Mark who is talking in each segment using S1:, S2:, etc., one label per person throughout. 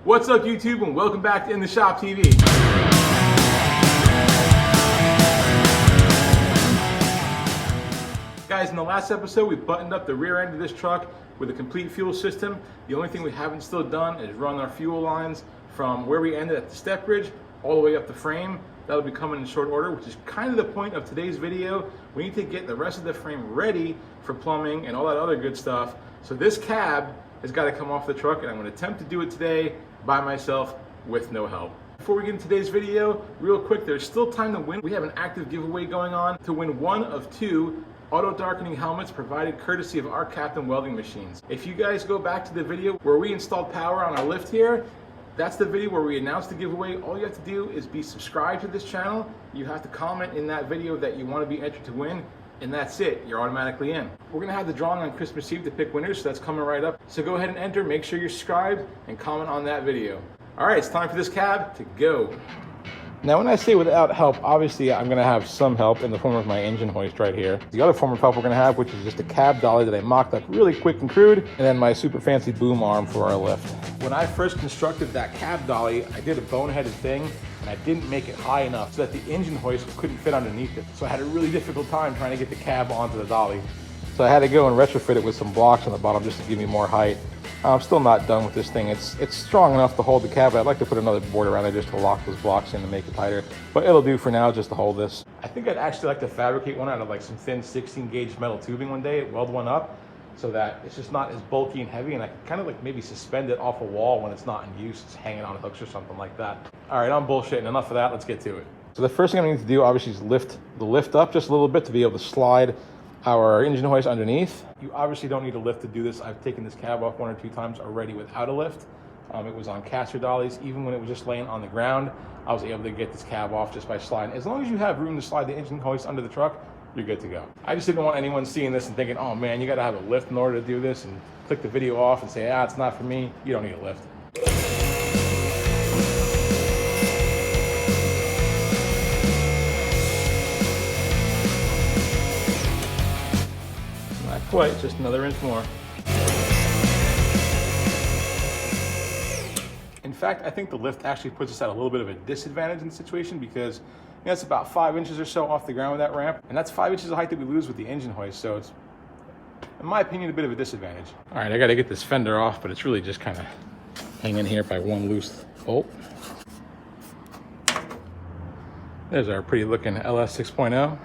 S1: What's up, YouTube, and welcome back to In The Shop TV. Guys, in the last episode, we buttoned up the rear end of this truck with a complete fuel system. The only thing we haven't still done is run our fuel lines from where we ended at the step bridge all the way up the frame. That'll be coming in short order, which is kind of the point of today's video. We need to get the rest of the frame ready for plumbing and all that other good stuff. So this cab has got to come off the truck, and I'm going to attempt to do it today by myself with no help. Before we get into today's video, real quick, there's still time to win. We have an active giveaway going on to win one of two auto darkening helmets provided courtesy of Arccaptain welding machines. If you guys go back to the video where we installed power on our lift here, that's the video where we announced the giveaway. All you have to do is be subscribed to this channel. You have to comment in that video that you want to be entered to win, and that's it. You're automatically in. We're gonna have the drawing on Christmas Eve to pick winners, so that's coming right up. So go ahead and enter, make sure you're subscribed, and comment on that video. All right, it's time for this cab to go. Now, when I say without help, obviously I'm gonna have some help in the form of my engine hoist right here. The other form of help we're gonna have, which is just a cab dolly that I mocked up really quick and crude, and then my super fancy boom arm for our lift. When I first constructed that cab dolly, I did a boneheaded thing, and I didn't make it high enough so that the engine hoist couldn't fit underneath it. So I had a really difficult time trying to get the cab onto the dolly. So I had to go and retrofit it with some blocks on the bottom just to give me more height. I'm still not done with this thing. It's strong enough to hold the cab. I'd like to put another board around there just to lock those blocks in to make it tighter. But it'll do for now just to hold this. I think I'd actually like to fabricate one out of like some thin 16 gauge metal tubing one day, weld one up so that it's just not as bulky and heavy, and I can kind of like maybe suspend it off a wall when it's not in use. It's hanging on hooks or something like that. All right, I'm bullshitting. Enough of that. Let's get to it. So the first thing I need to do obviously is lift the lift up just a little bit to be able to slide our engine hoist underneath. You obviously don't need a lift to do this. I've taken this cab off 1 or 2 times already without a lift. It was on caster dollies. Even when it was just laying on the ground, I was able to get this cab off just by sliding. As long as you have room to slide the engine hoist under the truck, you're good to go. I just didn't want anyone seeing this and thinking, oh man, you gotta have a lift in order to do this, and click the video off and say, it's not for me. You don't need a lift. Quite, just another inch more. In fact, I think the lift actually puts us at a little bit of a disadvantage in the situation because it's about 5 inches or so off the ground with that ramp, and that's 5 inches of height that we lose with the engine hoist, so it's, in my opinion, a bit of a disadvantage. All right, I gotta get this fender off, but it's really just kind of hanging here by one loose bolt. There's our pretty looking LS 6.0.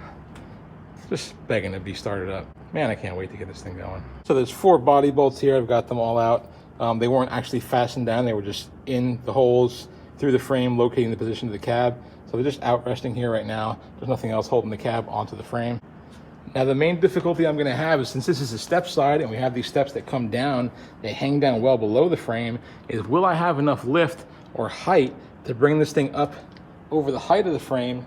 S1: Just begging to be started up. Man, I can't wait to get this thing going. So there's 4 body bolts here. I've got them all out. They weren't actually fastened down. They were just in the holes through the frame, locating the position of the cab. So they're just out resting here right now. There's nothing else holding the cab onto the frame. Now the main difficulty I'm gonna have is, since this is a step side and we have these steps that come down, they hang down well below the frame, is will I have enough lift or height to bring this thing up over the height of the frame,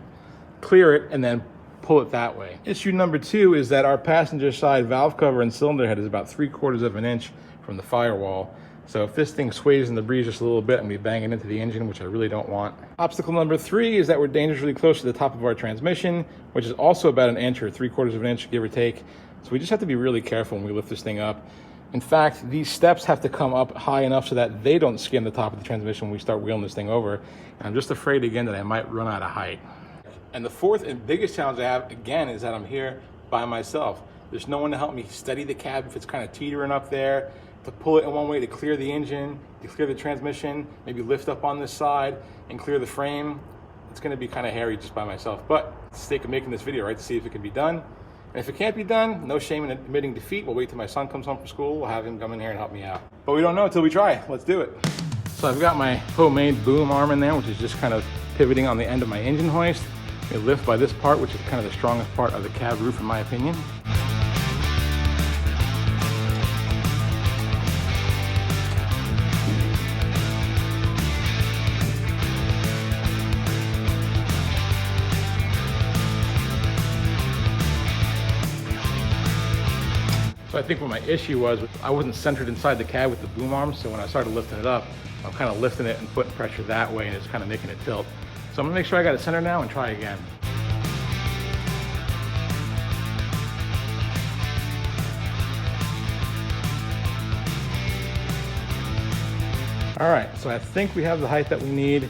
S1: clear it, and then pull it that way. Issue number 2 is that our passenger side valve cover and cylinder head is about 3/4 of an inch from the firewall. So if this thing sways in the breeze just a little bit, I'm gonna be banging into the engine, which I really don't want. Obstacle number 3 is that we're dangerously close to the top of our transmission, which is also about 1 inch or 3/4 of an inch, give or take. So we just have to be really careful when we lift this thing up. In fact, these steps have to come up high enough so that they don't skim the top of the transmission when we start wheeling this thing over. And I'm just afraid again that I might run out of height. And the fourth and biggest challenge I have, again, is that I'm here by myself. There's no one to help me steady the cab if it's kind of teetering up there, to pull it in one way to clear the engine, to clear the transmission, maybe lift up on this side and clear the frame. It's gonna be kind of hairy just by myself, but it's the sake of making this video, right, to see if it can be done. And if it can't be done, no shame in admitting defeat. We'll wait till my son comes home from school. We'll have him come in here and help me out. But we don't know until we try. Let's do it. So I've got my homemade boom arm in there, which is just kind of pivoting on the end of my engine hoist. It lifts by this part, which is kind of the strongest part of the cab roof in my opinion. So I think what my issue was, I wasn't centered inside the cab with the boom arm, so when I started lifting it up, I'm kind of lifting it and putting pressure that way, and it's kind of making it tilt. So I'm gonna make sure I got it centered now and try again. All right, so I think we have the height that we need.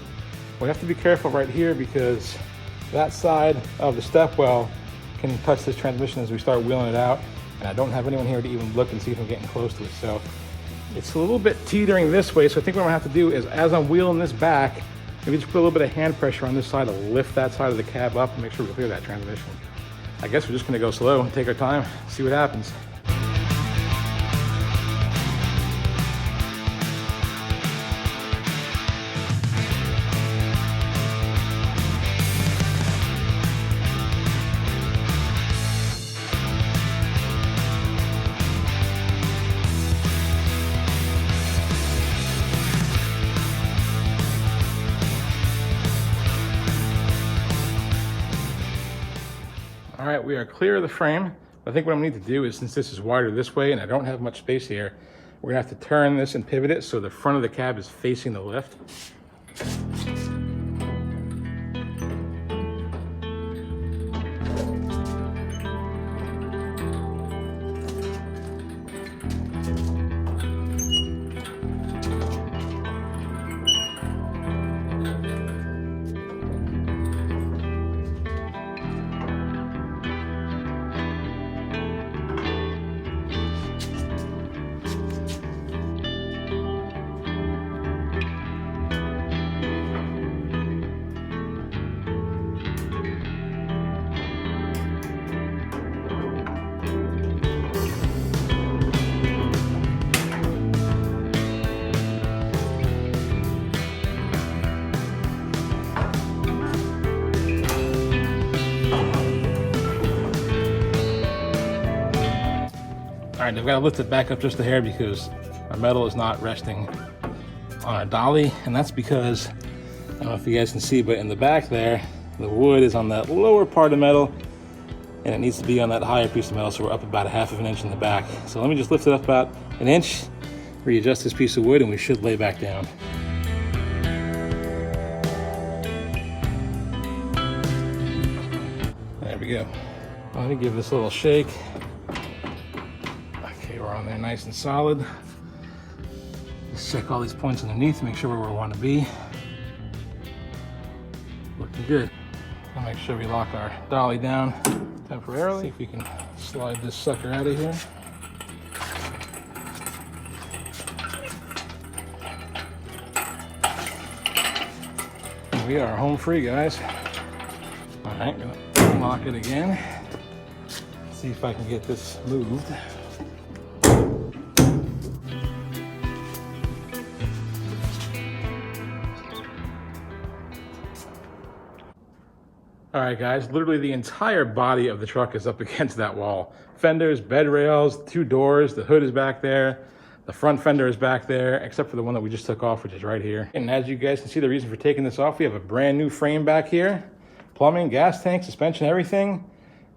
S1: We have to be careful right here because that side of the step well can touch this transmission as we start wheeling it out. And I don't have anyone here to even look and see if I'm getting close to it. So it's a little bit teetering this way. So I think what I'm gonna have to do is, as I'm wheeling this back, maybe just put a little bit of hand pressure on this side to lift that side of the cab up and make sure we clear that transmission. I guess we're just gonna go slow and take our time, see what happens. All right, we are clear of the frame. I think what I'm gonna need to do is, since this is wider this way and I don't have much space here, we're gonna have to turn this and pivot it so the front of the cab is facing the lift. All right, I've got to lift it back up just a hair because our metal is not resting on our dolly, and that's because, I don't know if you guys can see, but in the back there, the wood is on that lower part of metal, and it needs to be on that higher piece of metal, so we're up about 1/2 inch in the back. So let me just lift it up about 1 inch, readjust this piece of wood, and we should lay back down. There we go. Let me give this a little shake. Okay, we're on there nice and solid. Just check all these points underneath, make sure we're where we want to be. Looking good. I'll make sure we lock our dolly down temporarily. See if we can slide this sucker out of here. We are home free, guys. All right, gonna lock it again. See if I can get this moved. All right, guys, literally the entire body of the truck is up against that wall. Fenders, bed rails, 2 doors, the hood is back there. The front fender is back there, except for the one that we just took off, which is right here. And as you guys can see, the reason for taking this off, we have a brand new frame back here. Plumbing, gas tank, suspension, everything.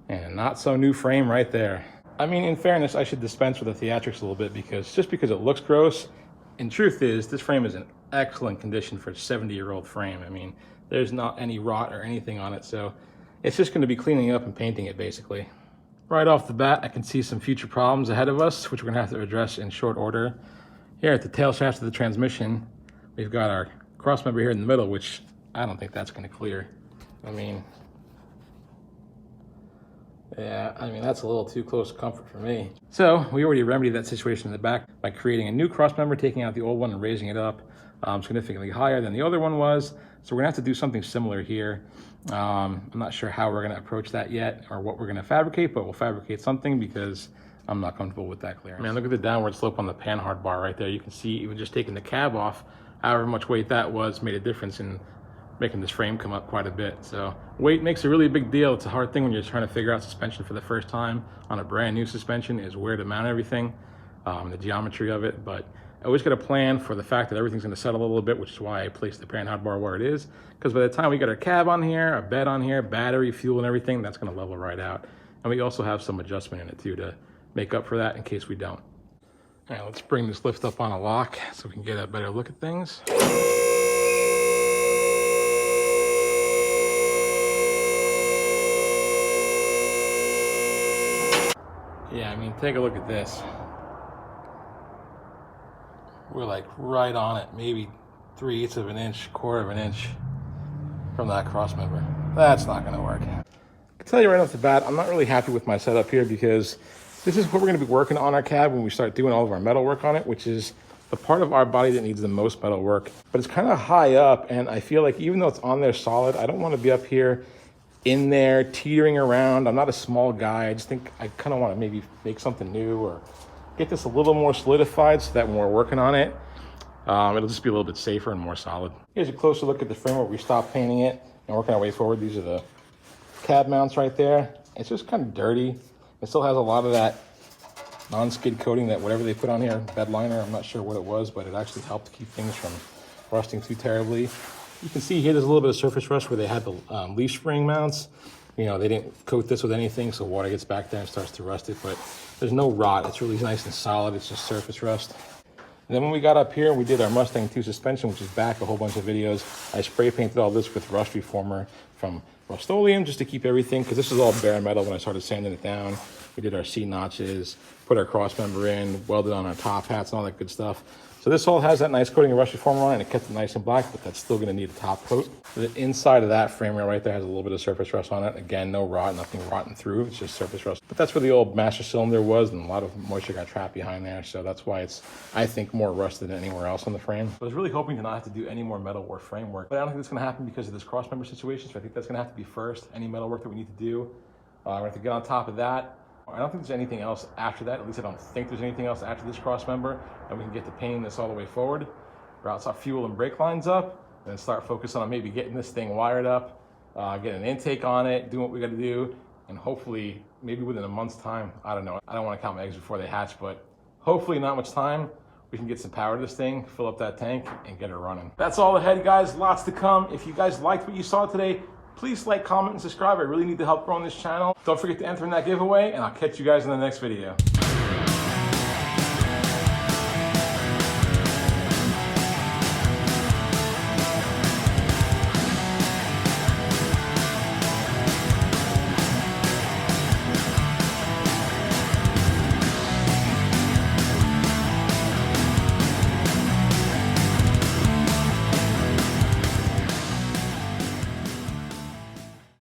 S1: And a not so new frame right there. I mean, in fairness, I should dispense with the theatrics a little bit because just because it looks gross, in truth is, this frame is in excellent condition for a 70-year-old frame. I mean, there's not any rot or anything on it, so it's just going to be cleaning up and painting it, basically. Right off the bat, I can see some future problems ahead of us, which we're going to have to address in short order. Here at the tail shaft of the transmission, we've got our cross member here in the middle, which I don't think that's going to clear. I mean, yeah, that's a little too close to comfort for me. So we already remedied that situation in the back by creating a new cross member, taking out the old one and raising it up significantly higher than the other one was. So we're gonna have to do something similar here. I'm not sure how we're gonna approach that yet or what we're gonna fabricate, but we'll fabricate something because I'm not comfortable with that clearance. Man, look at the downward slope on the panhard bar right there. You can see even just taking the cab off, however much weight that was made a difference in making this frame come up quite a bit. So weight makes a really big deal. It's a hard thing when you're trying to figure out suspension for the first time on a brand new suspension, is where to mount everything, the geometry of it. But I always got a plan for the fact that everything's gonna settle a little bit, which is why I placed the panhard bar where it is. Because by the time we got our cab on here, our bed on here, battery, fuel and everything, that's gonna level right out. And we also have some adjustment in it too to make up for that in case we don't. All right, let's bring this lift up on a lock so we can get a better look at things. Yeah, I mean, take a look at this. we're like right on it, maybe 3/8 of an inch, 1/4 of an inch from that cross member. That's not gonna work. I can tell you right off the bat, I'm not really happy with my setup here because this is what we're gonna be working on our cab when we start doing all of our metal work on it, which is the part of our body that needs the most metal work. But it's kind of high up, and I feel like even though it's on there solid, I don't wanna be up here in there teetering around. I'm not a small guy. I just think I kind of want to maybe make something new or get this a little more solidified so that when we're working on it, it'll just be a little bit safer and more solid. Here's a closer look at the frame where we stopped painting it and working our way forward. These are the cab mounts right there. It's just kind of dirty. It still has a lot of that non-skid coating, that whatever they put on here, bed liner, I'm not sure what it was, but it actually helped keep things from rusting too terribly. You can see here there's a little bit of surface rust where they had the leaf spring mounts. You know, they didn't coat this with anything, so water gets back there and starts to rust it, but there's no rot. It's really nice and solid. It's just surface rust. And then when we got up here and we did our Mustang 2 suspension, which is back a whole bunch of videos, I spray painted all this with rust reformer from Rust-Oleum just to keep everything, because this is all bare metal when I started sanding it down. We did our C notches, put our cross member in, welded on our top hats and all that good stuff. So this all has that nice coating of rust reformer on it, and it kept it nice and black, but that's still gonna need a top coat. The inside of that frame rail right there has a little bit of surface rust on it. Again, no rot, nothing rotting through, it's just surface rust. But that's where the old master cylinder was, and a lot of moisture got trapped behind there, so that's why it's, I think, more rusted than anywhere else on the frame. I was really hoping to not have to do any more metal or framework, but I don't think that's gonna happen because of this cross member situation, so I think that's gonna have to be first. Any metal work that we need to do, we're gonna have to get on top of that. I don't think there's anything else after that. At least I don't think there's anything else after this cross member. And we can get to painting this all the way forward, route our fuel and brake lines up, and then start focusing on maybe getting this thing wired up, getting an intake on it, doing what we got to do, and hopefully maybe within a month's time, I don't know. I don't want to count my eggs before they hatch, but hopefully not much time, we can get some power to this thing, fill up that tank, and get it running. That's all ahead, guys. Lots to come. If you guys liked what you saw today, please like, comment, and subscribe. I really need the help growing this channel. Don't forget to enter in that giveaway, and I'll catch you guys in the next video.